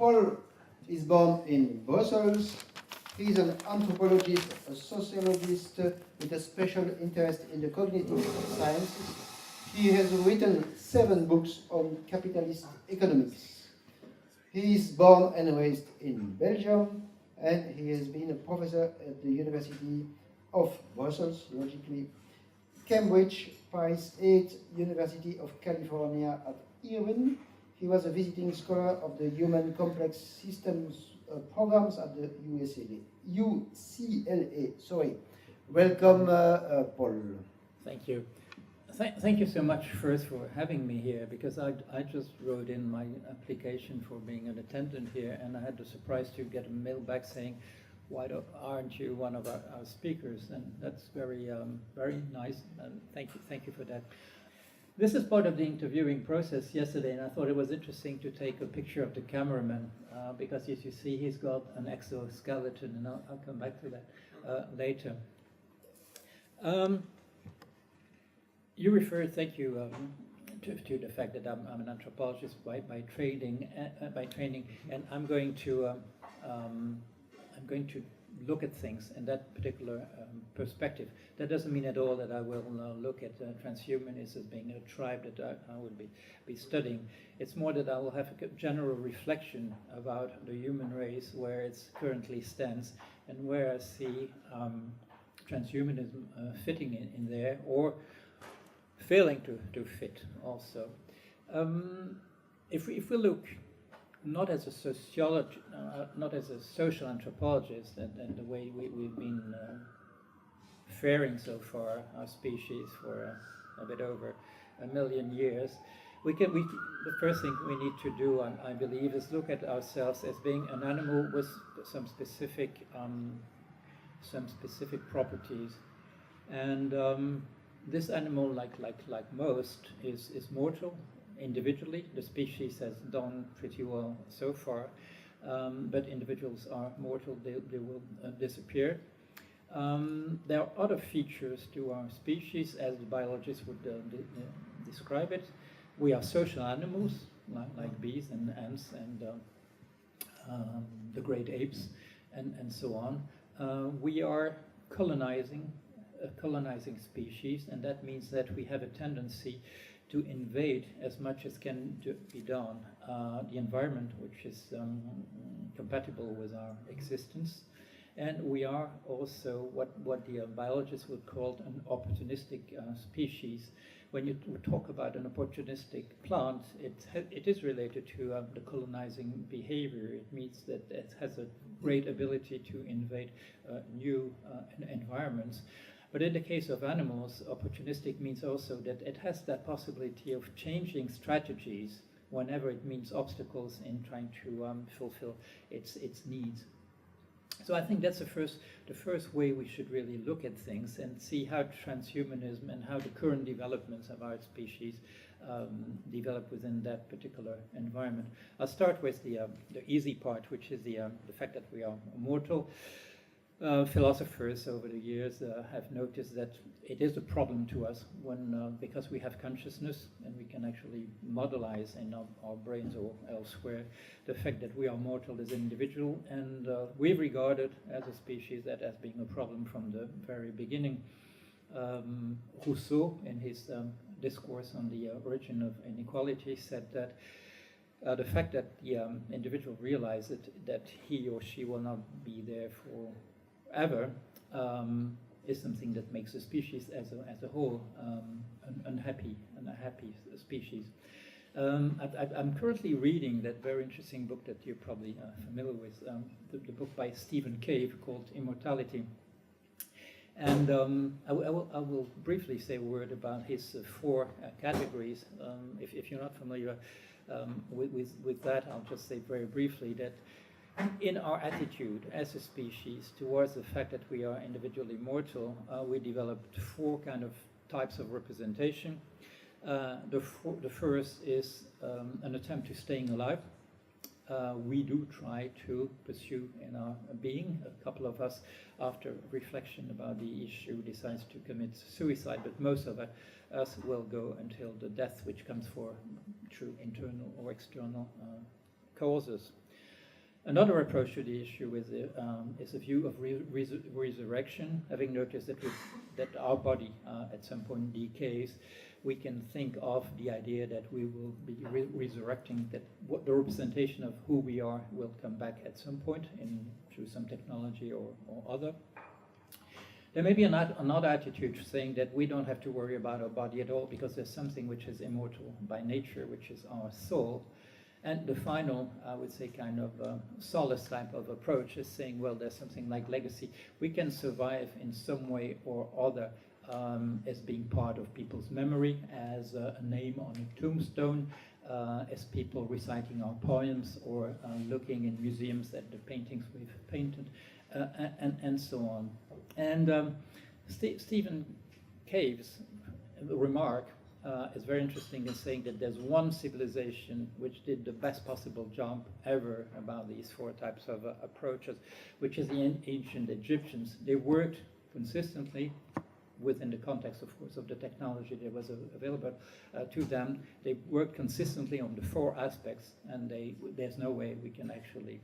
Paul is born in Brussels. He is an anthropologist, a sociologist with a special interest in the cognitive sciences. He has written 7 books on capitalist economics. He is born and raised in Belgium, and he has been a professor at the University of Brussels, logically, Cambridge, Paris 8, University of California at Irvine. He was a visiting scholar of the Human Complex Systems programs at the UCLA. Sorry. Welcome, Paul. Thank you. Thank you so much first for having me here, because I just wrote in my application for being an attendant here, and I had the surprise to get a mail back saying, why aren't you one of our speakers? And that's very very nice, and thank you for that. This is part of the interviewing process yesterday, and I thought it was interesting to take a picture of the cameraman, because as you see, he's got an exoskeleton, and I'll come back to that later. You referred, thank you, to the fact that I'm an anthropologist by training, and I'm going to look at things in that particular perspective. That doesn't mean at all that I will look at transhumanists as being a tribe that I would be studying. It's more that I will have a general reflection about the human race, where it currently stands, and where I see transhumanism fitting in there, or failing to fit also. If we look not as a sociologist, not as a social anthropologist, and the way we've been faring so far, our species, for a bit over 1 million years, the first thing we need to do, I believe, is look at ourselves as being an animal with some specific properties, and this animal, like most, is mortal. Individually, the species has done pretty well so far, but individuals are mortal, they will disappear. There are other features to our species, as the biologists would describe it. We are social animals, like bees and ants and the great apes, and so on. We are a colonizing species, and that means that we have a tendency to invade as much as can be done the environment which is compatible with our existence. And we are also what the biologists would call an opportunistic species. When you talk about an opportunistic plant, it is related to the colonizing behavior. It means that it has a great ability to invade new environments. But in the case of animals, opportunistic means also that it has that possibility of changing strategies whenever it meets obstacles in trying to fulfill its needs. So I think that's the first way we should really look at things and see how transhumanism and how the current developments of our species develop within that particular environment. I'll start with the easy part, which is the fact that we are mortal. Philosophers over the years have noticed that it is a problem to us because we have consciousness and we can actually modelize in our brains or elsewhere the fact that we are mortal as an individual, and we've regarded as a species that as being a problem from the very beginning. Rousseau, in his discourse on the origin of inequality, said that the fact that the individual realizes that he or she will not be there forever is something that makes the species as a whole unhappy species. I'm currently reading that very interesting book that you're probably familiar with, the book by Stephen Cave called Immortality. And I will briefly say a word about his 4 categories. If you're not familiar with that, I'll just say very briefly that in our attitude as a species towards the fact that we are individually mortal, we developed 4 kind of types of representation. The first is an attempt to staying alive. We do try to pursue in our being. A couple of us, after reflection about the issue, decides to commit suicide, but most of us will go until the death, which comes through internal or external causes. Another approach to the issue is a view of resurrection. Having noticed that our body at some point decays, we can think of the idea that we will be resurrecting, that the representation of who we are will come back at some point through some technology or other. There may be another attitude saying that we don't have to worry about our body at all because there's something which is immortal by nature, which is our soul. And the final, I would say, kind of solace type of approach is saying, well, there's something like legacy. We can survive in some way or other as being part of people's memory, as a name on a tombstone, as people reciting our poems or looking in museums at the paintings we've painted, and so on. And Stephen Cave's remark is very interesting in saying that there's one civilization which did the best possible job ever about these four types of approaches, which is the ancient Egyptians. They worked consistently within the context, of course, of the technology that was available to them. They worked consistently on the four aspects, and there's no way we can actually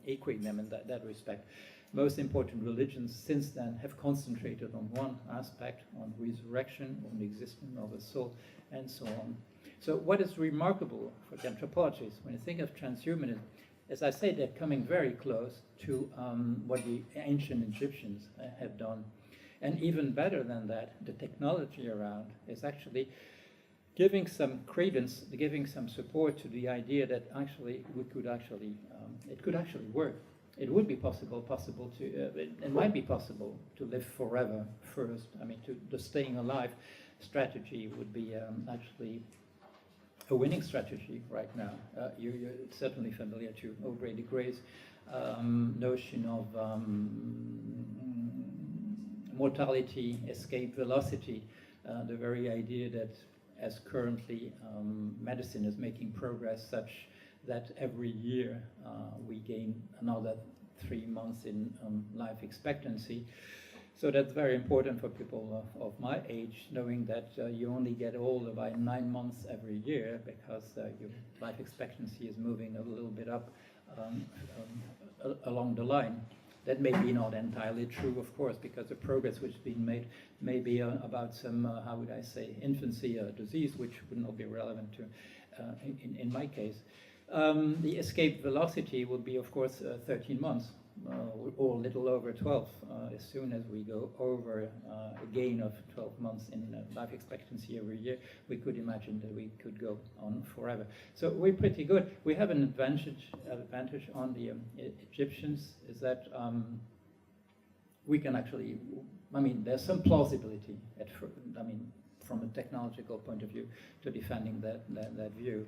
equate them in that respect. Most important religions since then have concentrated on one aspect, on resurrection, on the existence of a soul, and so on. So what is remarkable for the anthropologists, when you think of transhumanism, as I say, they're coming very close to what the ancient Egyptians have done. And even better than that, the technology around is actually giving some credence, giving some support to the idea that actually it could actually work. It would be possible to, it might be possible to live forever first. I mean, the staying alive strategy would be actually a winning strategy right now. You're certainly familiar to Aubrey de Grey's notion of mortality, escape velocity, the very idea that as currently medicine is making progress such that every year we gain another 3 months in life expectancy. So that's very important for people of my age, knowing that you only get older by 9 months every year because your life expectancy is moving a little bit up along the line. That may be not entirely true, of course, because the progress which has been made may be about some, how would I say, infancy disease, which would not be relevant to, in my case. The escape velocity would be, of course, 13 months, or a little over 12. As soon as we go over a gain of 12 months in life expectancy every year, we could imagine that we could go on forever. So we're pretty good. We have an advantage on the Egyptians, is that we can actually, I mean, there's some plausibility, from a technological point of view, to defending that view.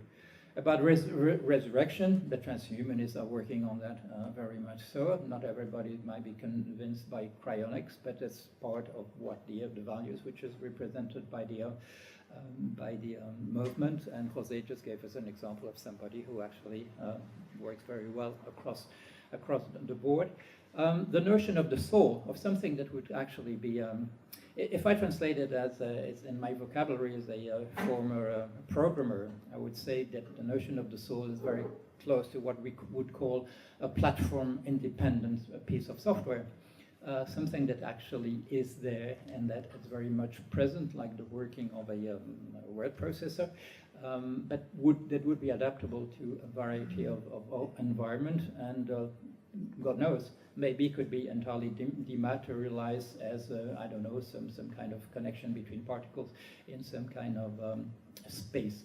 About resurrection, the transhumanists are working on that very much so. Not everybody might be convinced by cryonics, but it's part of what the values which is represented by the movement. And Jose just gave us an example of somebody who actually works very well across the board. The notion of the soul, of something that would actually be, if I translate it as it's in my vocabulary as a former programmer, I would say that the notion of the soul is very close to what we would call a platform-independent piece of software, something that actually is there and that is very much present, like the working of a word processor, but that would be adaptable to a variety of environment, and God knows, maybe could be entirely dematerialized as, I don't know, some kind of connection between particles in some kind of space.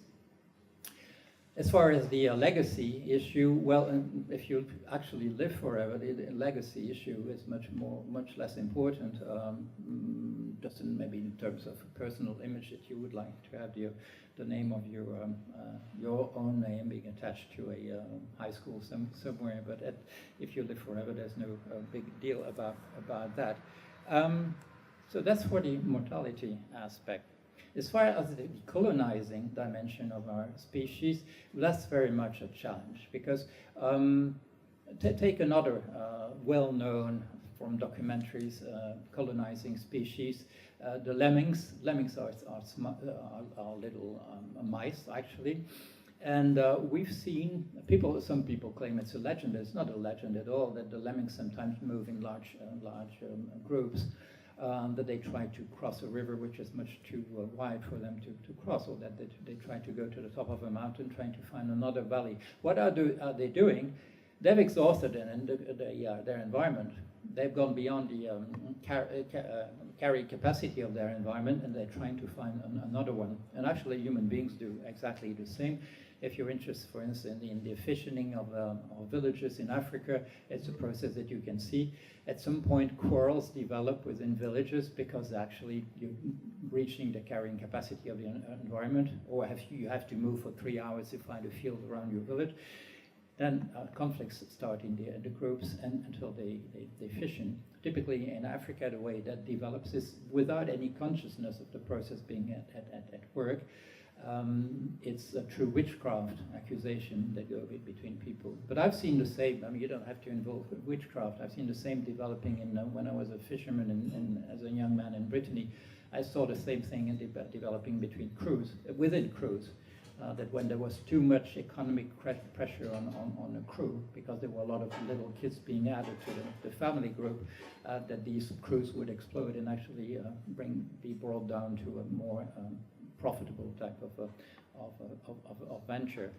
As far as the legacy issue, well, if you actually live forever, the legacy issue is much less important, just maybe in terms of personal image that you would like to have the name of your own name being attached to a high school somewhere. But if you live forever, there's no big deal about that. So that's for the mortality aspect. As far as the colonizing dimension of our species, that's very much a challenge, because take another well-known from documentaries colonizing species, the lemmings. Lemmings are little mice, actually, And we've seen some people claim it's a legend. It's not a legend at all, that the lemmings sometimes move in large groups, that they try to cross a river which is much too wide for them to cross, or that they try to go to the top of a mountain trying to find another valley. What are they doing? They've exhausted their environment. They've gone beyond the carrying capacity of their environment, and they're trying to find another one. And actually, human beings do exactly the same. If you're interested, for instance, in the efficienting of villages in Africa, it's a process that you can see. At some point, quarrels develop within villages because actually you're reaching the carrying capacity of the environment, or you have to move for 3 hours to find a field around your village. Then conflicts start in the groups until they fission. Typically in Africa, the way that develops is without any consciousness of the process being at work. It's a true witchcraft accusation that go between people. But I've seen the same. I mean, you don't have to involve witchcraft. I've seen the same developing when I was a fisherman as a young man in Brittany. I saw the same thing developing within crews. That when there was too much economic pressure on a crew, because there were a lot of little kids being added to the family group, that these crews would explode and actually be brought down to a more profitable type of venture.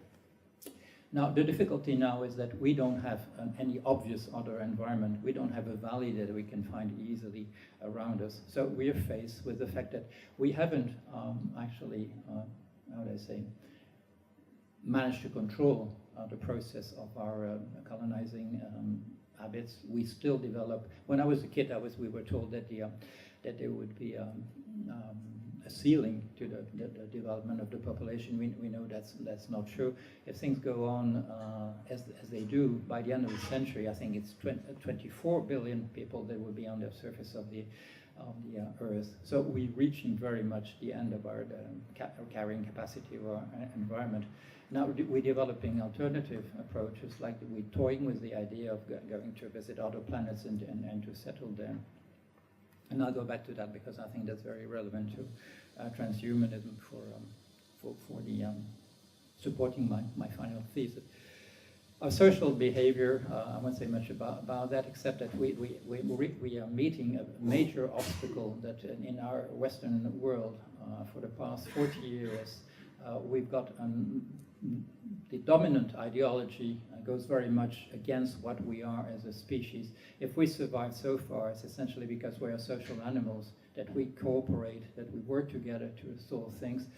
Now, the difficulty now is that we don't have any obvious other environment. We don't have a valley that we can find easily around us. So we are faced with the fact that we haven't actually, how do I say, managed to control the process of our colonizing habits. We still develop. When I was a kid, we were told that there would be a ceiling to the development of the population. We know that's not true. If things go on as they do, by the end of the century, I think it's 24 billion people that will be on the surface of the Earth. So we're reaching very much the end of our carrying capacity of our environment. Now we're developing alternative approaches, like we're toying with the idea of going to visit other planets and to settle there. And I'll go back to that because I think that's very relevant to transhumanism for the supporting my final thesis. Our social behavior, I won't say much about that, except that we are meeting a major obstacle that in our Western world for the past 40 years, we've got the dominant ideology goes very much against what we are as a species. If we survive so far, it's essentially because we are social animals, that we cooperate, that we work together to solve things.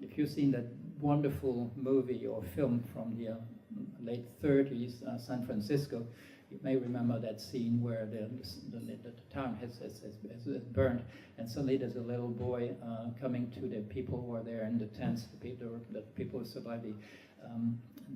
If you've seen that wonderful movie or film from the late 30s, San Francisco, you may remember that scene where the town has burned, and suddenly there's a little boy coming to the people who are there in the tents, the people who survived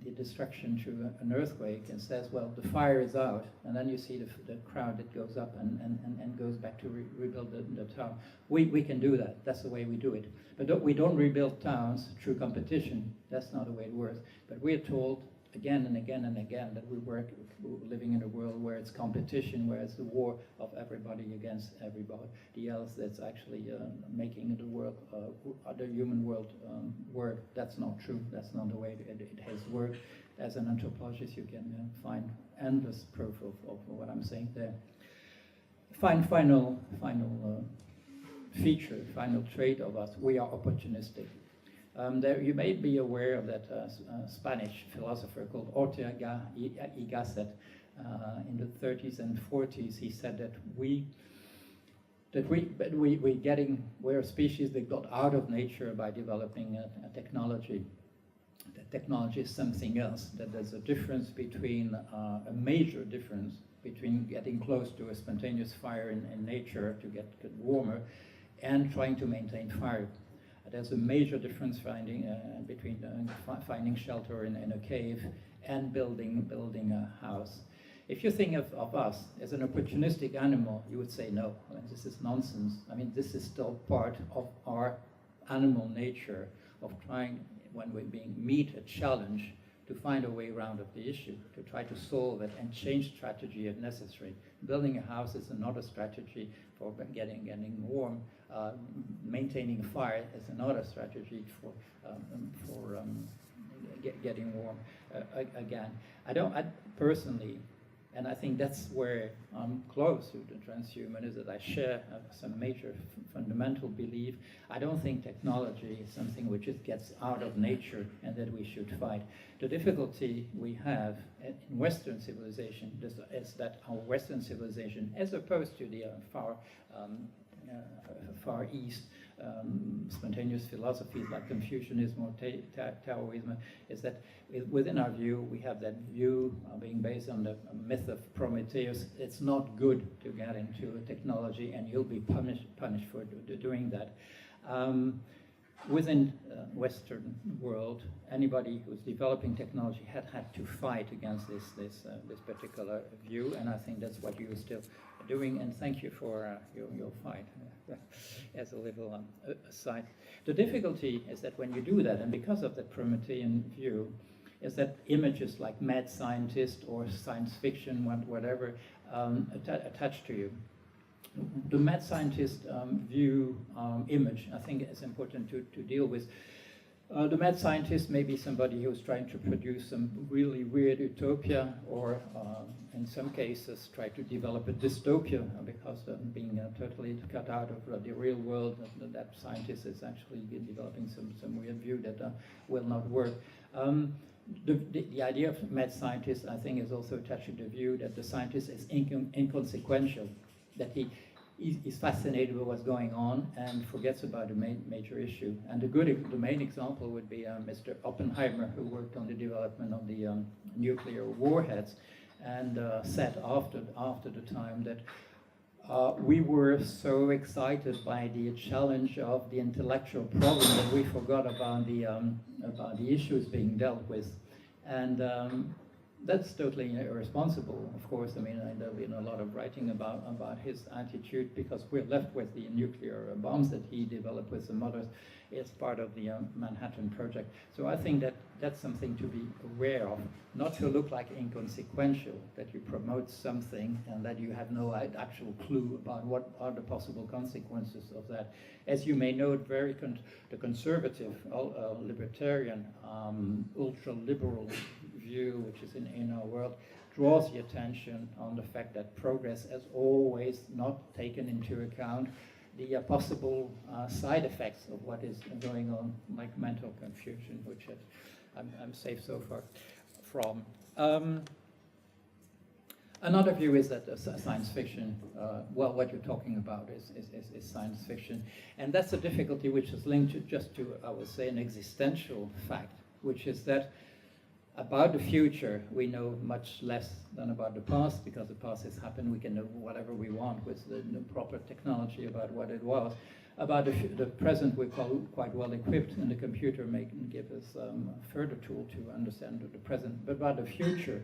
the destruction through an earthquake, and says, well, the fire is out. And then you see the crowd that goes up and goes back to rebuild the town. We can do that. That's the way we do it. But we don't rebuild towns through competition. That's not the way it works. But we're told again and again and again that we're living in a world where it's competition, where it's the war of everybody against everybody else that's actually making the world, the human world work. That's not true. That's not the way it has worked. As an anthropologist, you can find endless proof of what I'm saying there. Final feature, final trait of us, we are opportunistic. You may be aware of that Spanish philosopher called Ortega y Gasset. In the 30s and 40s, he said that we're a species that got out of nature by developing a technology. That technology is something else. That there's a difference between a major difference between getting close to a spontaneous fire in nature to get warmer, and trying to maintain fire. There's a major difference between finding shelter in a cave and building a house. If you think of us as an opportunistic animal, you would say, no, I mean, this is nonsense. I mean, this is still part of our animal nature of trying, when we meet a challenge, to find a way around of the issue, to try to solve it and change strategy if necessary. Building a house is another strategy for getting warm. Maintaining fire is another strategy getting warm again. I personally, and I think that's where I'm close to the transhumanism, that I share some major fundamental belief. I don't think technology is something which just gets out of nature and that we should fight. The difficulty we have in Western civilization is that our Western civilization, as opposed to the Far East, spontaneous philosophies like Confucianism or Taoism, is that within our view, we have that view being based on the myth of Prometheus. It's not good to get into a technology and you'll be punished for doing that. Within Western world, anybody who's developing technology had to fight against this particular view, and I think that's what you're still doing, and thank you for your fight as a little aside. The difficulty is that when you do that, and because of that Promethean view, is that images like mad scientist or science fiction, whatever, attached to you. The mad scientist view image, I think, is important to deal with. The mad scientist may be somebody who's trying to produce some really weird utopia, or in some cases try to develop a dystopia because being totally cut out of the real world, that scientist is actually developing some weird view that will not work. The idea of mad scientist, I think, is also attached to the view that the scientist is inconsequential, that he's fascinated with what's going on and forgets about the major issue. And the main example would be Mr. Oppenheimer, who worked on the development of the nuclear warheads, and said after the time that we were so excited by the challenge of the intellectual problem that we forgot about the issues being dealt with. And that's totally irresponsible, of course. I mean, there'll be a lot of writing about his attitude, because we're left with the nuclear bombs that he developed with some others as part of the Manhattan Project. So I think that that's something to be aware of, not to look like inconsequential, that you promote something and that you have no actual clue about what are the possible consequences of that. As you may note, the conservative, libertarian, ultra-liberal view, which is in our world, draws the attention on the fact that progress has always not taken into account the possible side effects of what is going on, like mental confusion, which I'm safe so far from. Another view is that science fiction, well, what you're talking about is science fiction, and that's a difficulty which is linked to, I would say, an existential fact, which is that about the future, we know much less than about the past, because the past has happened. We can know whatever we want with the proper technology about what it was. About the present, we're quite well equipped, and the computer may give us a further tool to understand the present. But about the future,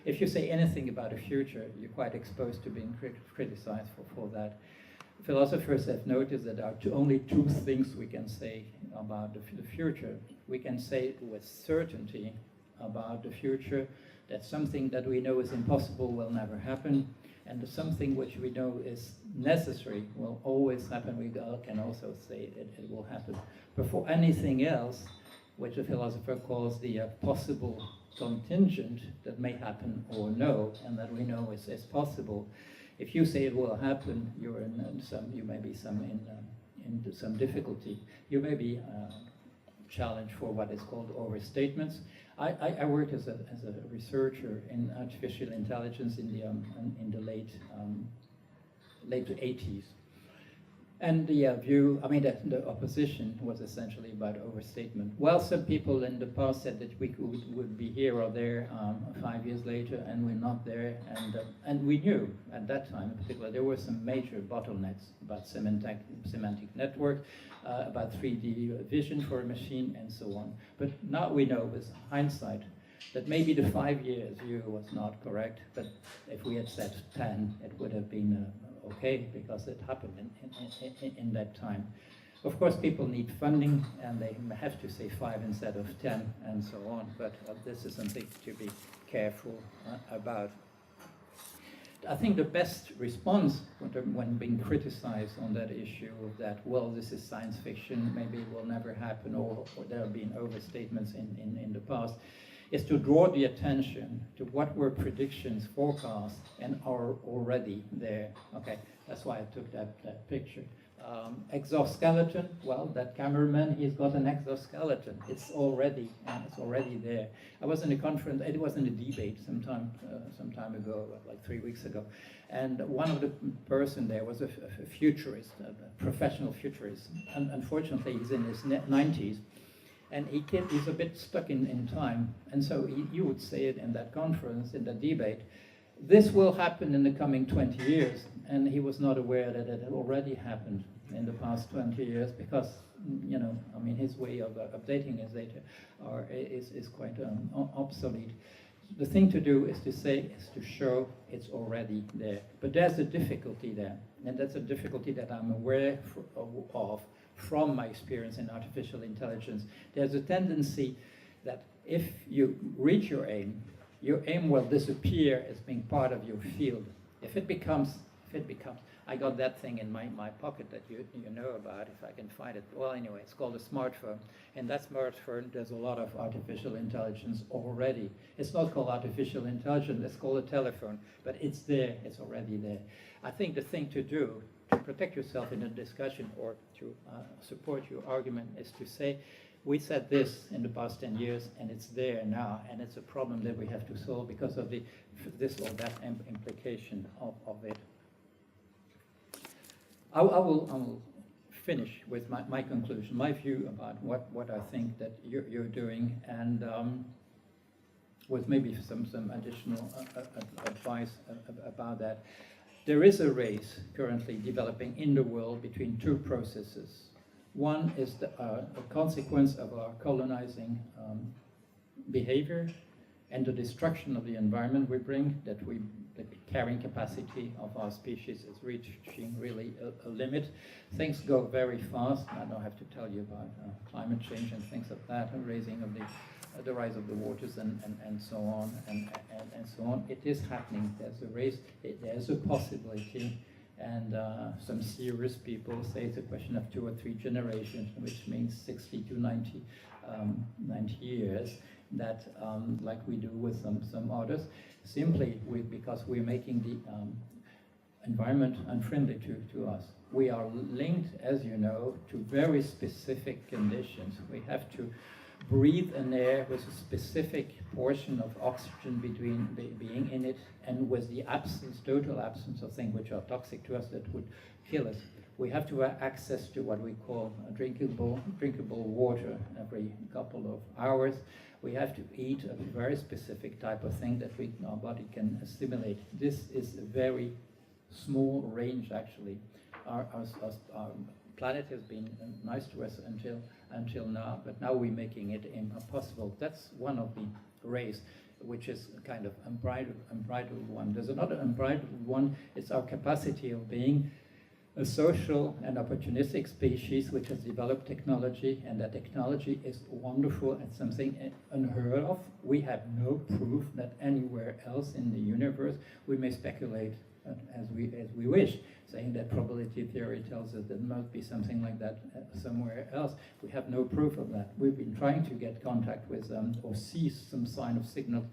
if you say anything about the future, you're quite exposed to being criticized for that. Philosophers have noticed that there are only two things we can say about the future. We can say with certainty about the future that something that we know is impossible will never happen, and something which we know is necessary will always happen. We can also say it will happen. But for anything else, which a philosopher calls the possible contingent, that may happen or no, and that we know is possible, if you say it will happen, you may be into some difficulty. You may be challenged for what is called overstatements. I worked as a researcher in artificial intelligence in the late 80s, and the view, I mean, the opposition was essentially about overstatement. Well, some people in the past said that we would be here or there 5 years later, and we're not there, and we knew at that time in particular there were some major bottlenecks about semantic network, about 3D vision for a machine, and so on. But now we know with hindsight that maybe the 5 years view was not correct, but if we had said 10, it would have been okay, because it happened in that time. Of course, people need funding, and they have to say 5 instead of 10, and so on, but this is something to be careful about. I think the best response when being criticized on that issue of that, well, this is science fiction, maybe it will never happen, or there have been overstatements in the past, is to draw the attention to what were predictions, forecasts, and are already there. Okay, that's why I took that picture. Exoskeleton, well, that cameraman, he's got an exoskeleton. It's already there. I was in a conference, it was in a debate some time ago, like 3 weeks ago, and one of the person there was a futurist, a professional futurist. And unfortunately, he's in his 90s, and he's a bit stuck in time. And so you would say it in that conference, in that debate, this will happen in the coming 20 years. And he was not aware that it had already happened in the past 20 years because, you know, I mean, his way of updating his data is quite obsolete. The thing to do is to show it's already there. But there's a difficulty there. And that's a difficulty that I'm aware of from my experience in artificial intelligence. There's a tendency that if you reach your aim will disappear as being part of your field. If it becomes, I got that thing in my pocket that you know about, if I can find it. Well, anyway, it's called a smartphone. And that smartphone, there's a lot of artificial intelligence already. It's not called artificial intelligence, it's called a telephone. But it's there, it's already there. I think the thing to do to protect yourself in a discussion or to support your argument is to say, we said this in the past 10 years, and it's there now, and it's a problem that we have to solve because of this or that implication of it. I will finish with my conclusion, my view about what I think that you're doing, and with maybe some additional advice about that. There is a race currently developing in the world between two processes. One is a consequence of our colonizing behavior and the destruction of the environment we bring, the carrying capacity of our species is reaching really a limit. Things go very fast. I don't have to tell you about climate change and things like that, and raising of the rise of the waters and so on and so on. It is happening. There's a race. There's a possibility. And some serious people say it's a question of 2 or 3 generations, which means 60 to 90 years, that like we do with some others, simply because we're making the environment unfriendly to us. We are linked, as you know, to very specific conditions. We have to breathe an air with a specific portion of oxygen between being in it, and with the total absence of things which are toxic to us that would kill us. We have to have access to what we call drinkable water every couple of hours. We have to eat a very specific type of thing that our body can assimilate. This is a very small range, actually. Our planet has been nice to us until now, but now we're making it impossible. That's one of the rays, which is a kind of unbridled one. There's another unbridled one. It's our capacity of being a social and opportunistic species which has developed technology, and that technology is wonderful and something unheard of. We have no proof that anywhere else in the universe. We may speculate as we wish, saying that probability theory tells us there must be something like that somewhere else. We have no proof of that. We've been trying to get contact with or see some sign of signal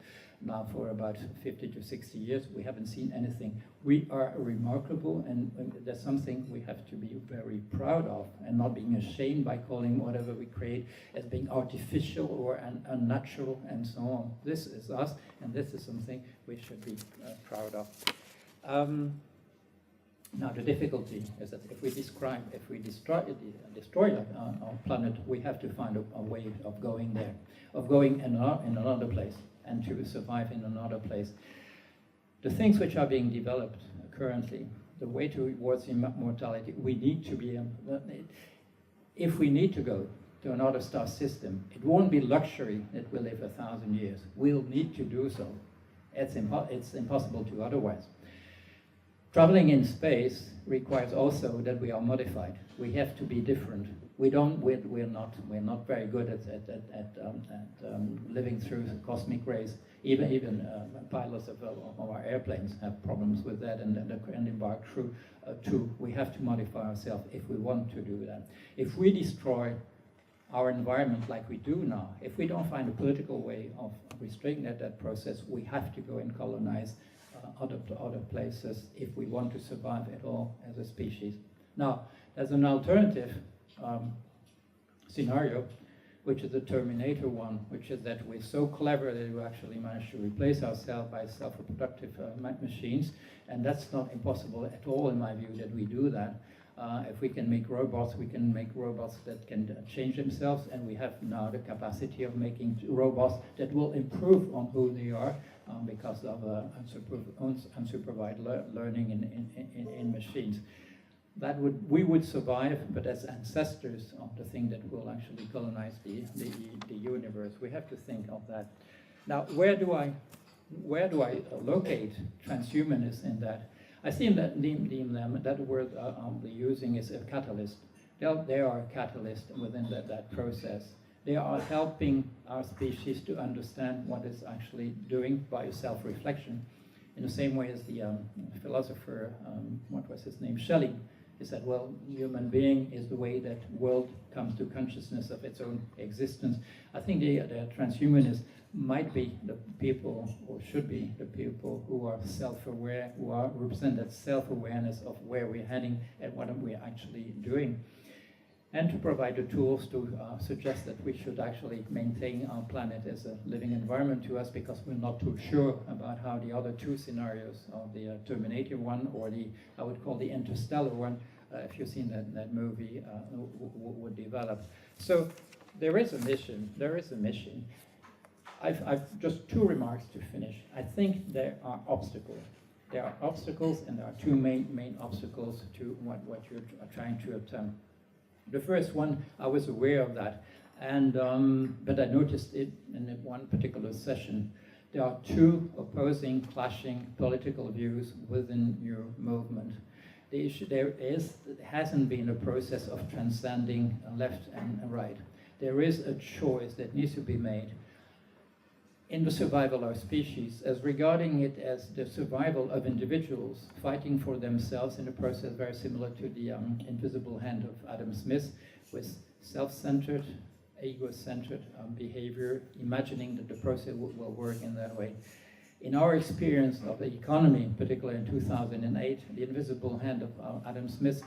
now for about 50 to 60 years. We haven't seen anything. We are remarkable, and there's something we have to be very proud of, and not being ashamed by calling whatever we create as being artificial or unnatural and so on. This is us, and this is something we should be proud of. Now the difficulty is that if we destroy our planet, we have to find a way of going there, of going in another place, and to survive in another place. The things which are being developed currently, the way towards immortality, we need to be, if we need to go to another star system, it won't be luxury that we'll live 1,000 years. We'll need to do so. It's impossible to otherwise. Traveling in space requires also that we are modified. We have to be different. We're not very good at living through cosmic rays. Even pilots of our airplanes have problems with that, and embark through too. We have to modify ourselves if we want to do that. If we destroy our environment like we do now, if we don't find a political way of restricting that process, we have to go and colonize other places if we want to survive at all as a species. Now, there's an alternative scenario, which is the Terminator one, which is that we're so clever that we actually manage to replace ourselves by self-reproductive machines, and that's not impossible at all in my view that we do that. If we can make robots, we can make robots that can change themselves, and we have now the capacity of making robots that will improve on who they are because of unsupervised learning in machines. We would survive, but as ancestors of the thing that will actually colonize the universe. We have to think of that. Now, where do I locate transhumanists in that? I deem them, that word they're using is a catalyst. They are a catalyst within that process. They are helping our species to understand what it's actually doing by self-reflection, in the same way as the philosopher, what was his name, Shelley. He said, well, human being is the way that world comes to consciousness of its own existence. I think the transhumanists might be the people, or should be the people, who are self-aware, who represent that self-awareness of where we're heading and what we're actually doing. And to provide the tools to suggest that we should actually maintain our planet as a living environment to us, because we're not too sure about how the other two scenarios of the Terminator one, or the, I would call the Interstellar one, if you've seen that movie, would develop. So there is a mission. I've just two remarks to finish. I think there are obstacles. There are obstacles, and there are two main obstacles to what you're trying to attempt. The first one, I was aware of that, and but I noticed it in one particular session. There are two opposing, clashing political views within your movement. The issue hasn't been a process of transcending left and right. There is a choice that needs to be made in the survival of our species, as regarding it as the survival of individuals fighting for themselves in a process very similar to the invisible hand of Adam Smith, with self-centered, ego-centered behavior, imagining that the process will work in that way. In our experience of the economy, particularly in 2008, the invisible hand of Adam Smith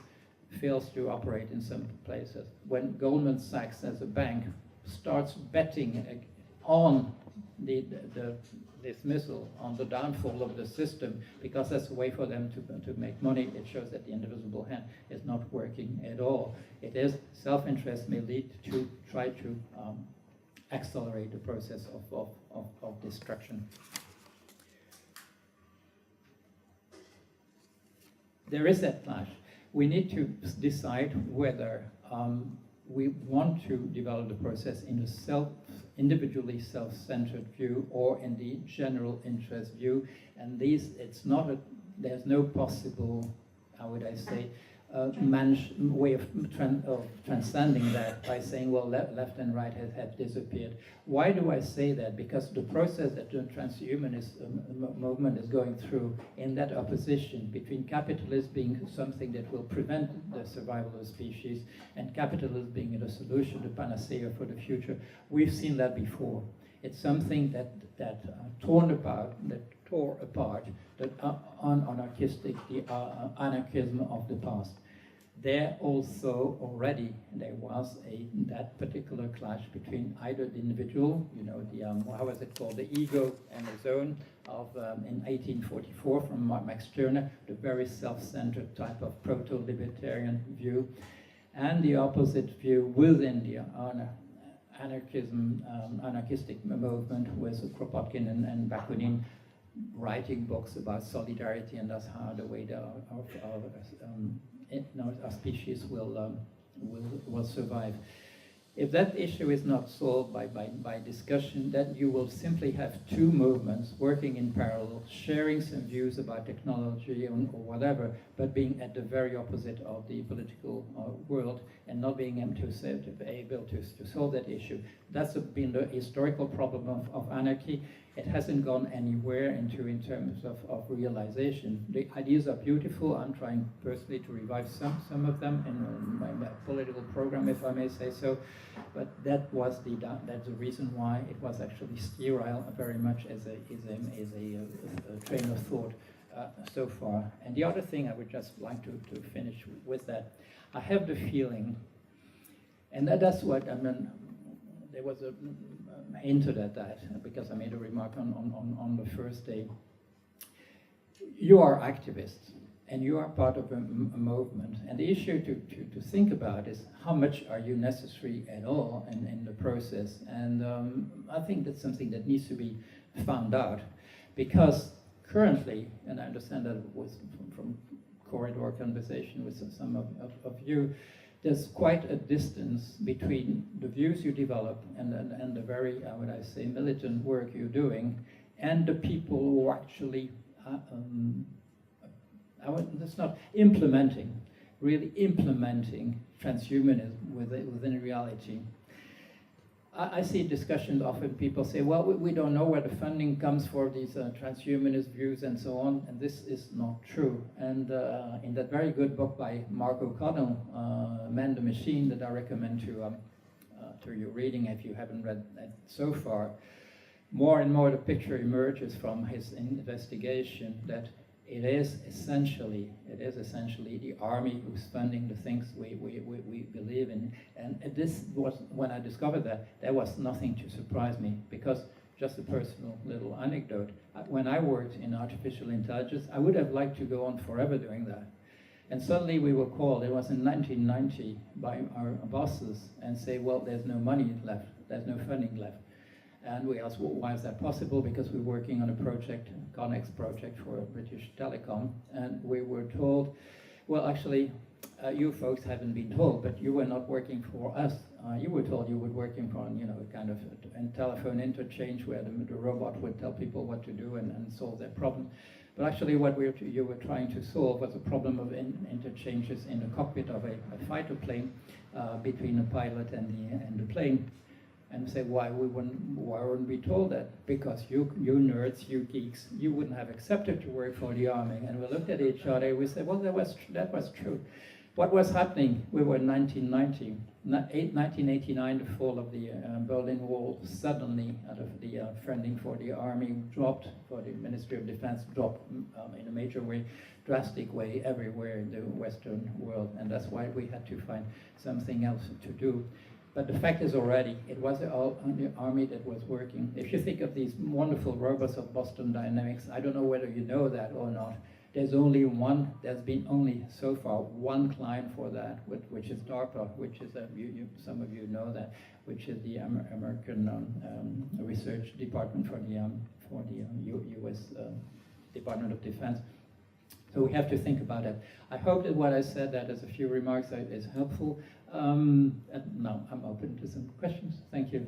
fails to operate in some places. When Goldman Sachs, as a bank, starts betting on the dismissal, on the downfall of the system, because that's a way for them to make money, it shows that the indivisible hand is not working at all. It is self-interest may lead to try to accelerate the process of destruction. There is that clash. We need to decide whether we want to develop the process in a individually self-centered view or in the general interest view, and there's no possible, how would I say, way of transcending that by saying, well, left and right have disappeared. Why do I say that? Because the process that the transhumanist movement is going through in that opposition between capitalism being something that will prevent the survival of the species and capitalism being the solution, the panacea for the future, we've seen that before. It's something that tore apart the anarchism of the past. There also already there was that particular clash between either the individual, how was it called, the ego and the zone of in 1844 from Max Stirner, the very self-centered type of proto-libertarian view, and the opposite view within the anarchistic movement with Kropotkin and Bakunin writing books about solidarity, and that's how the way our species will survive. if that issue is not solved by discussion, then you will simply have two movements working in parallel, sharing some views about technology or whatever, but being at the very opposite of the political world and not being able to solve that issue. That's been the historical problem of anarchy. It hasn't gone anywhere in terms of realization. The ideas are beautiful. I'm trying personally to revive some of them in my political program, if I may say so. But that's the reason why it was actually sterile very much as a train of thought so far. And the other thing I would just like to finish with that, I have the feeling, and that's what I mean. There was a hinted at that because I made a remark on the first day. You are activists and you are part of a movement, and the issue to think about is how much are you necessary at all in the process, and I think that's something that needs to be found out, because currently, and I understand that was from corridor conversation with some of you, there's quite a distance between the views you develop and the very, would I say, militant work you're doing, and the people who are actually, that's not implementing, really implementing transhumanism within reality. I see discussions often, people say, well, we don't know where the funding comes for these transhumanist views and so on, and this is not true. And in that very good book by Mark O'Connell, Man the Machine, that I recommend to your reading if you haven't read that so far, more and more the picture emerges from his investigation that it is essentially the army who's funding the things we believe in. And this was, when I discovered that, there was nothing to surprise me, because just a personal little anecdote, when I worked in artificial intelligence, I would have liked to go on forever doing that. And suddenly we were called, it was in 1990, by our bosses and say, well, there's no money left, there's no funding left. And we asked, well, why is that possible? Because we're working on a project, Connex project for British Telecom, and we were told, well, actually, you folks haven't been told, but you were not working for us. You were told you were working for, a kind of a telephone interchange where the robot would tell people what to do and solve their problem. But actually, what you were trying to solve was a problem of interchanges in the cockpit of a fighter plane between the pilot and the plane. And say, why weren't we told that? Because you nerds, you geeks, you wouldn't have accepted to work for the army. And we looked at each other, we said, well, that was true. What was happening? We were in 1990, 1989, the fall of the Berlin Wall. Suddenly, out of the funding for the army dropped, for the Ministry of Defense dropped in a major way, drastic way, everywhere in the Western world. And that's why we had to find something else to do. But the fact is already, it was the army that was working. If you think of these wonderful robots of Boston Dynamics, I don't know whether you know that or not. There's been only so far one client for that, which is DARPA, which is, some of you know that, which is the American Research Department for the US Department of Defense. So we have to think about it. I hope that what I said, that as a few remarks, is helpful. And now I'm open to some questions. Thank you.